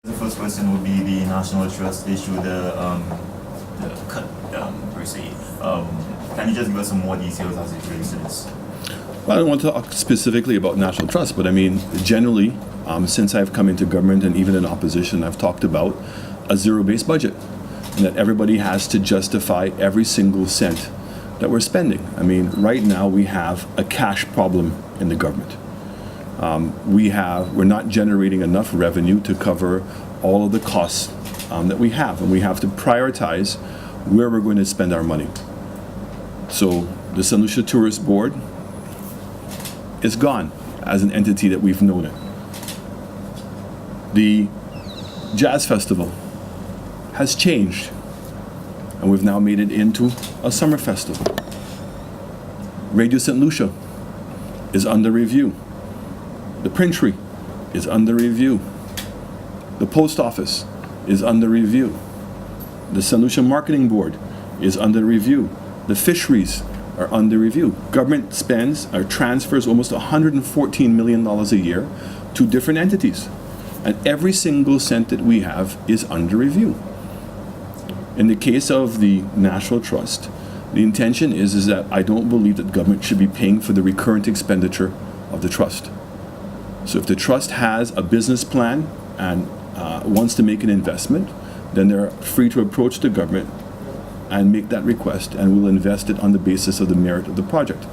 The first question would be the National Trust issue, the cut per se. Can you just give us some more details as it relates to this? Well, I don't want to talk specifically about National Trust, but I mean, generally, since I've come into government and even in opposition, I've talked about a zero-based budget, and that everybody has to justify every single cent that we're spending. I mean, right now we have a cash problem in the government. We're not generating enough revenue to cover all of the costs that we have, and we have to prioritize where we're going to spend our money. So the Saint Lucia Tourist Board is gone as an entity that we've known it. The Jazz Festival has changed, and we've now made it into a summer festival. Radio Saint Lucia is under review. The Printry is under review. The Post Office is under review. The Saint Lucia Marketing Board is under review. The fisheries are under review. Government spends or transfers almost $114 million a year to different entities. And every single cent that we have is under review. In the case of the National Trust, the intention is that I don't believe that government should be paying for the recurrent expenditure of the trust. So if the trust has a business plan and wants to make an investment, then they're free to approach the government and make that request, and we'll invest it on the basis of the merit of the project.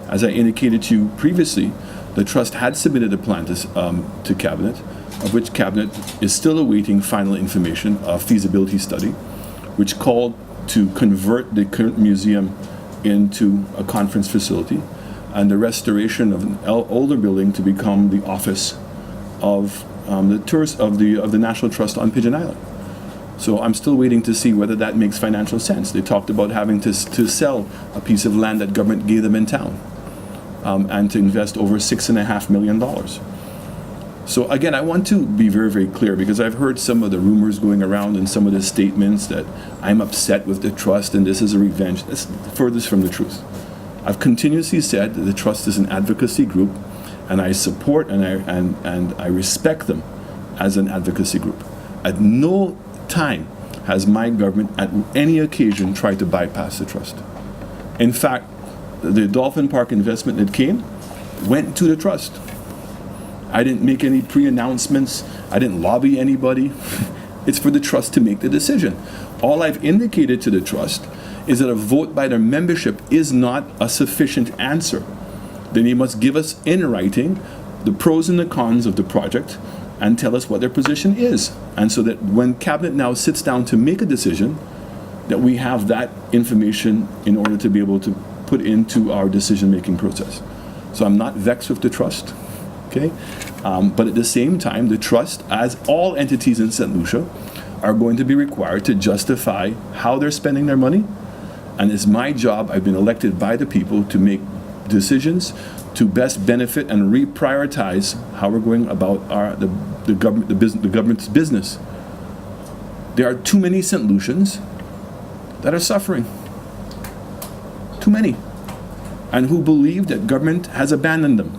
As I indicated to you previously, the trust had submitted a plan to Cabinet, of which Cabinet is still awaiting final information, a feasibility study, which called to convert the current museum into a conference facility, and the restoration of an older building to become the office of the National Trust on Pigeon Island. So I'm still waiting to see whether that makes financial sense. They talked about having to sell a piece of land that government gave them in town, and to invest over $6.5 million. So again, I want to be very, very clear, because I've heard some of the rumors going around and some of the statements that I'm upset with the trust and this is a revenge. That's furthest from the truth. I've continuously said that the trust is an advocacy group, and I support and I respect them as an advocacy group. At no time has my government at any occasion tried to bypass the trust. In fact, the Dolphin Park investment that came went to the trust. I didn't make any pre-announcements. I didn't lobby anybody. It's for the trust to make the decision. All I've indicated to the trust is that a vote by their membership is not a sufficient answer. Then they must give us in writing the pros and the cons of the project and tell us what their position is. And so that when Cabinet now sits down to make a decision, that we have that information in order to be able to put into our decision-making process. So I'm not vexed with the trust, okay? But at the same time, the trust, as all entities in Saint Lucia, are going to be required to justify how they're spending their money. And it's my job, I've been elected by the people, to make decisions to best benefit and reprioritize how we're going about the government's business. There are too many Saint Lucians that are suffering. Too many. And who believe that government has abandoned them.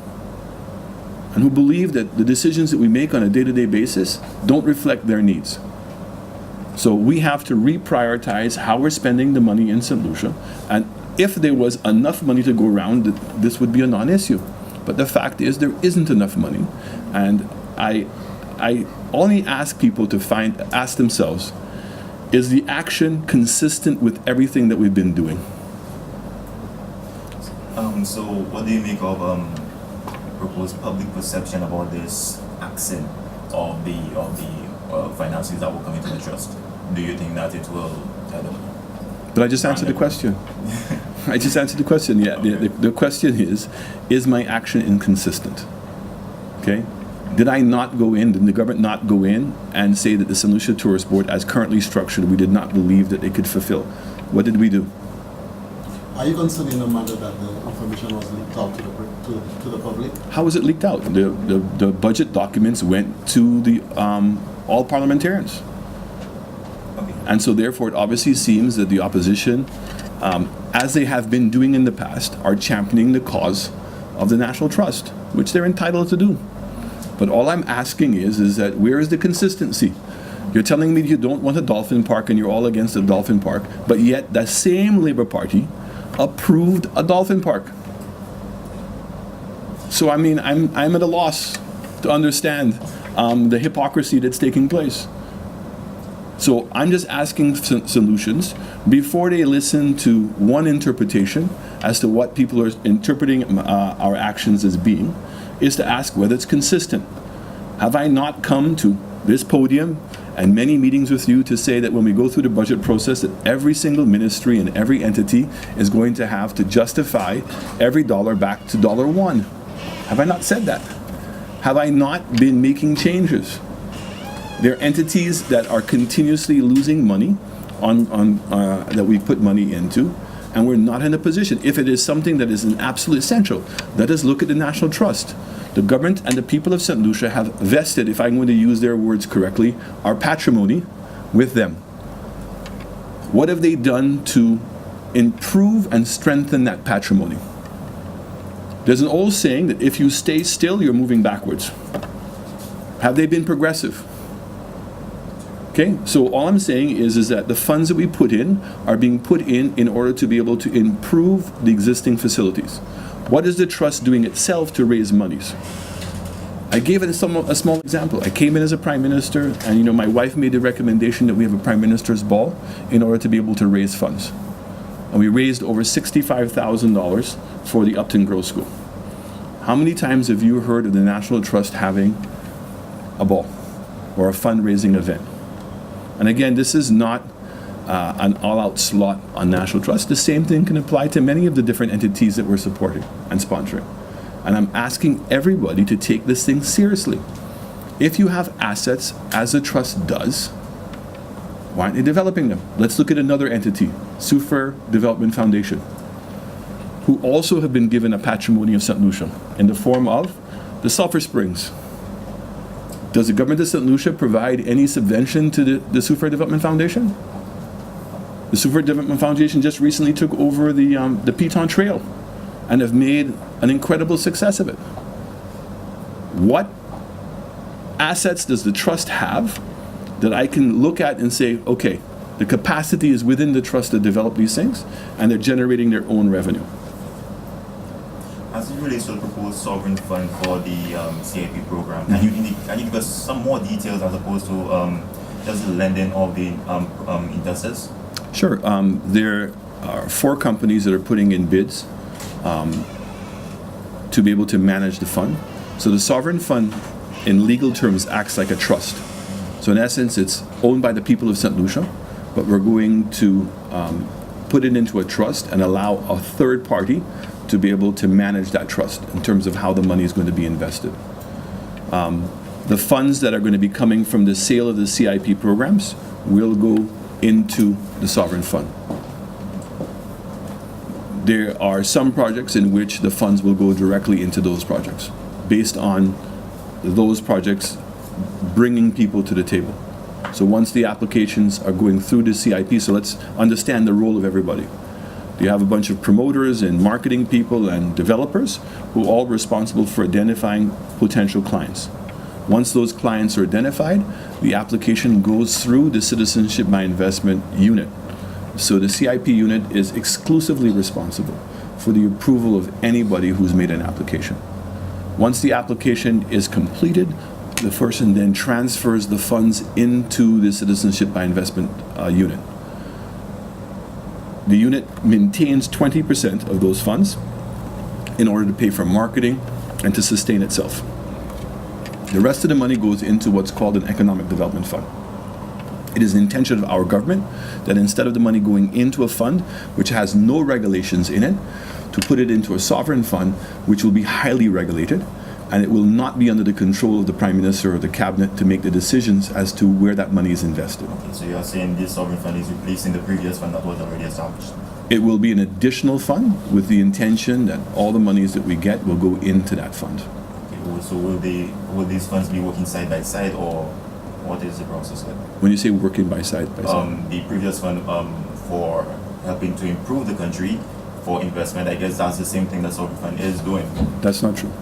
And who believe that the decisions that we make on a day-to-day basis don't reflect their needs. So we have to reprioritize how we're spending the money in Saint Lucia, and if there was enough money to go around, this would be a non-issue. But the fact is there isn't enough money, and I only ask people to ask themselves, is the action consistent with everything that we've been doing? So what do you make of proposed public perception about this accent of the finances that will come into the trust? Do you think that it will, I don't know. But I just answered the question. I just answered the question. Yeah, the question is my action inconsistent? Okay? Did I not go in, did the government not go in and say that the Saint Lucia Tourist Board, as currently structured, we did not believe that it could fulfill? What did we do? Are you concerned in the matter that the information was leaked out to the public? How was it leaked out? The budget documents went to the all parliamentarians. Okay. And so therefore it obviously seems that the opposition, as they have been doing in the past, are championing the cause of the National Trust, which they're entitled to do. But all I'm asking is that where is the consistency? You're telling me you don't want a dolphin park and you're all against a dolphin park, but yet the same Labour Party approved a dolphin park. So I mean, I'm at a loss to understand the hypocrisy that's taking place. So I'm just asking Saint Lucians, before they listen to one interpretation as to what people are interpreting our actions as being, is to ask whether it's consistent. Have I not come to this podium and many meetings with you to say that when we go through the budget process that every single ministry and every entity is going to have to justify every dollar back to $1? Have I not said that? Have I not been making changes? There are entities that are continuously losing money that we put money into, and we're not in a position. If it is something that is an absolute essential, let us look at the National Trust. The government and the people of St. Lucia have vested, if I'm going to use their words correctly, our patrimony with them. What have they done to improve and strengthen that patrimony? There's an old saying that if you stay still, you're moving backwards. Have they been progressive? Okay, so all I'm saying is that the funds that we put in are being put in order to be able to improve the existing facilities. What is the trust doing itself to raise monies? I gave it a small example. I came in as a prime minister, and my wife made the recommendation that we have a prime minister's ball in order to be able to raise funds. And we raised over $65,000 for the Upton Grove School. How many times have you heard of the National Trust having a ball or a fundraising event? And again, this is not an all-out slot on National Trust. The same thing can apply to many of the different entities that we're supporting and sponsoring. And I'm asking everybody to take this thing seriously. If you have assets, as the Trust does, why aren't they developing them? Let's look at another entity, Sufer Development Foundation, who also have been given a patrimony of St. Lucia in the form of the Sulphur Springs. Does the government of St. Lucia provide any subvention to the Sufer Development Foundation? The Sufer Development Foundation just recently took over the Piton Trail and have made an incredible success of it. What assets does the Trust have that I can look at and say, okay, the capacity is within the Trust to develop these things, and they're generating their own revenue? As it relates to the proposed sovereign fund for the CIP program, can you give us some more details as opposed to just the lending of the investors? Sure. There are 4 companies that are putting in bids to be able to manage the fund. So the sovereign fund, in legal terms, acts like a trust. So in essence, it's owned by the people of St. Lucia, but we're going to put it into a trust and allow a third party to be able to manage that trust in terms of how the money is going to be invested. The funds that are going to be coming from the sale of the CIP programs will go into the sovereign fund. There are some projects in which the funds will go directly into those projects, based on those projects bringing people to the table. So once the applications are going through the CIP, so let's understand the role of everybody. You have a bunch of promoters and marketing people and developers who are all responsible for identifying potential clients. Once those clients are identified, the application goes through the Citizenship by Investment unit. So the CIP unit is exclusively responsible for the approval of anybody who's made an application. Once the application is completed, the person then transfers the funds into the Citizenship by Investment unit. The unit maintains 20% of those funds in order to pay for marketing and to sustain itself. The rest of the money goes into what's called an economic development fund. It is the intention of our government that instead of the money going into a fund which has no regulations in it, to put it into a sovereign fund which will be highly regulated, and it will not be under the control of the Prime Minister or the Cabinet to make the decisions as to where that money is invested. Okay, so you are saying this sovereign fund is replacing the previous fund that was already established? It will be an additional fund with the intention that all the monies that we get will go into that fund. Okay, so will these funds be working side by side, or what is the process like? When you say working by side by side? The previous fund for helping to improve the country for investment, I guess that's the same thing that sovereign fund is doing. That's not true.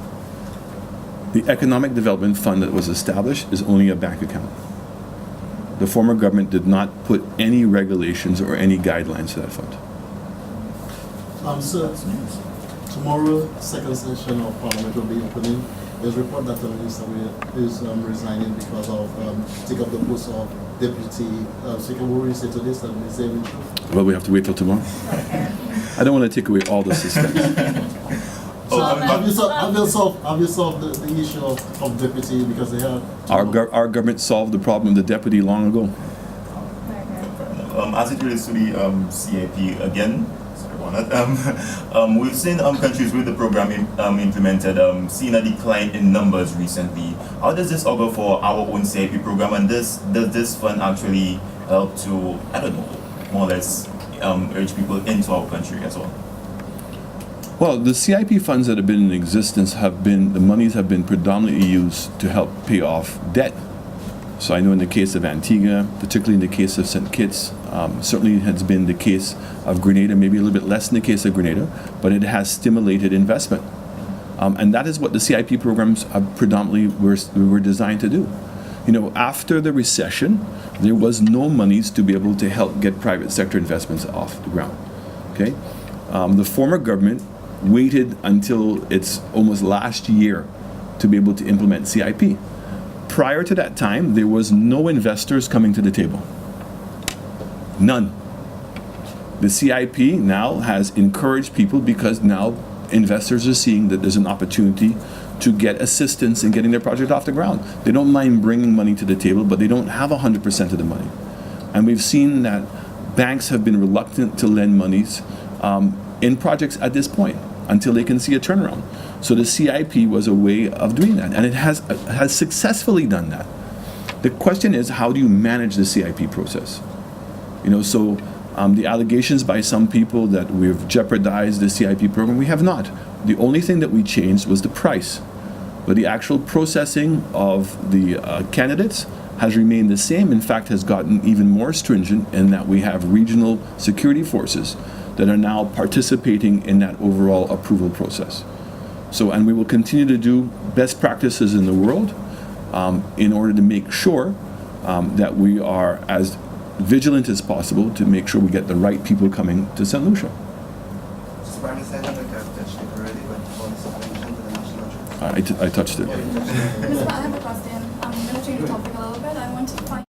The Economic Development Fund that was established is only a bank account. The former government did not put any regulations or any guidelines to that fund. Sir, tomorrow, second session of Parliament will be opening. There's a report that the minister is resigning because of take up the post of deputy. So what will you say to this? And is there any truth? Well, we have to wait till tomorrow. I don't want to take away all the suspense. So have you solved the issue of deputy because they have Our government solved the problem of the deputy long ago. As it relates to the CIP again, sorry about that. We've seen countries with the program implemented seen a decline in numbers recently. How does this augur for our own CIP program, and does this fund actually help to, I don't know, more or less urge people into our country as well? Well, the CIP funds that have been in existence the monies have been predominantly used to help pay off debt. So I know in the case of Antigua, particularly in the case of St. Kitts, certainly has been the case of Grenada, maybe a little bit less in the case of Grenada, but it has stimulated investment. And that is what the CIP programs predominantly were designed to do. You know, after the recession, there was no monies to be able to help get private sector investments off the ground. Okay, the former government waited until it's almost last year to be able to implement CIP. Prior to that time, there was no investors coming to the table. None. The CIP now has encouraged people because now investors are seeing that there's an opportunity to get assistance in getting their project off the ground. They don't mind bringing money to the table, but they don't have 100% of the money. And we've seen that banks have been reluctant to lend monies in projects at this point until they can see a turnaround. So the CIP was a way of doing that, and it has successfully done that. The question is, how do you manage the CIP process? You know, so the allegations by some people that we've jeopardized the CIP program, we have not. The only thing that we changed was the price, but the actual processing of the candidates has remained the same. In fact, has gotten even more stringent in that we have regional security forces that are now participating in that overall approval process. So, and we will continue to do best practices in the world in order to make sure that we are as vigilant as possible to make sure we get the right people coming to St. Lucia. I touched it. I have a question. I'm going to change the topic a little bit. I want to find